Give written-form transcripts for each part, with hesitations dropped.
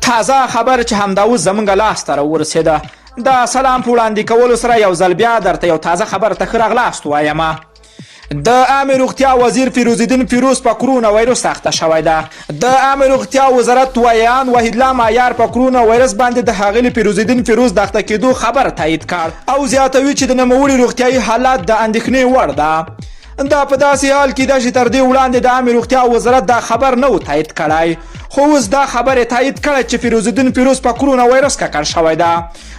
تازه خبر چې همدا اوس زموږ لاسته راورسېده. د سلام په وړاندې کولو سره یو ځل بیا درته یو تازه خبر ته ښه راغلاست وایم. د عامه روغتیا وزیر فیروز الدین فیروز په کرونا وایرس اخته شوی ده. د عامه روغتیا وزارت ویان وحیدالله معیار په کرونا وایرس باندې د ښاغلي فیروز الدین فیروز د اخته کېدو خبر تایید کړ او زیاتوي چې د نوموړي روغتیایي حالات د اندېښنې وړ ده. دا په داسې حال کې ده چې تر دې وړاندې د عامه روغتیا وزارت دا خبر نه و تایید کړی، خو اوس دا خبر تایید کړی چې فیروز الدین فیروز په کرونا وایرس ککړ شوی ده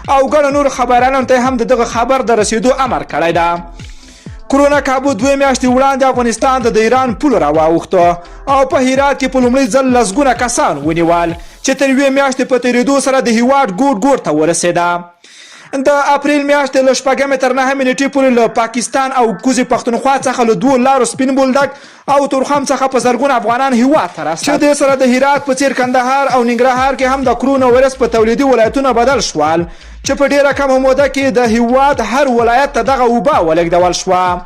او ګڼو نور خبرانو ته هم دغه خبر د رسېدو امر کړی ده. کرونا کابو 2 میاشتې وړاندې افغانستان د ایران پول راواوښته او په هرات کې په لومړي ځل لسګونه کسان ونیول چې تر 2 میاشتې په تېرېدو سره د هېواد ګوټ ته ورسېده. د اپریل میاشتې له 6 تر 9 نیټې پورې له پاکستان او کوزې پښتونخوا څخه له 2 لارو سپین بولدک او تورخم څخه په زرګونه افغانان هېواد ته راستل، چې دې سره د هرات په څېر کندهار او ننګرهار کې هم د کرونا وایرس په تولیدي ولایتونه بدل شول چې په ډېره کمه موده کې د هېواد هر ولایت ته دغه وبا ولېږدول شوه.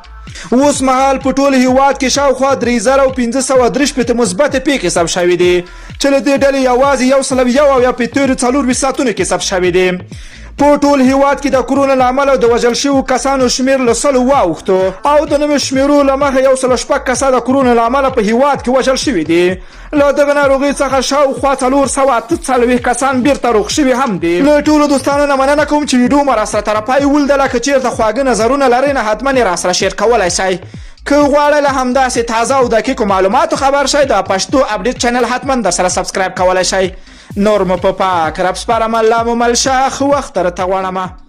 اوس مهال په ټول هېواد کې شاوخوا 3533 مثبت پیښې ثبت شوي دي چې له دې ډلې یوازې 101 یا په تېرو 24 ساعتونو کې ثبت شوي دي. په ټول هېواد کې د کرونا له امله د وژل شویو کسانو شمېر له 100 واوښتو او د نویو شمېرو له مخې 106 کسان د کرونا له امله په هېواد کې وژل شوي دي. له دغه ناروغۍ څخه شاوخوا 448 کسان بیرته روغ شوي هم دي. له ټولو دوستانو نه مننه کوم چې ویډیو مو راسره تر پای ولیدله. که چېرته خواږه نظرونه لرئ نه حتما یې راسره شیر کولی شئ. که غواړئ له همداسې تازه او دقیقو معلوماتو خبر شئ د پښتو اپډیټ چینل حتما درسره سبسکرایب کولی شئ. نور مو په پاک رب سپارم. الله مو مل شه، ښه وخت درته غواړمه.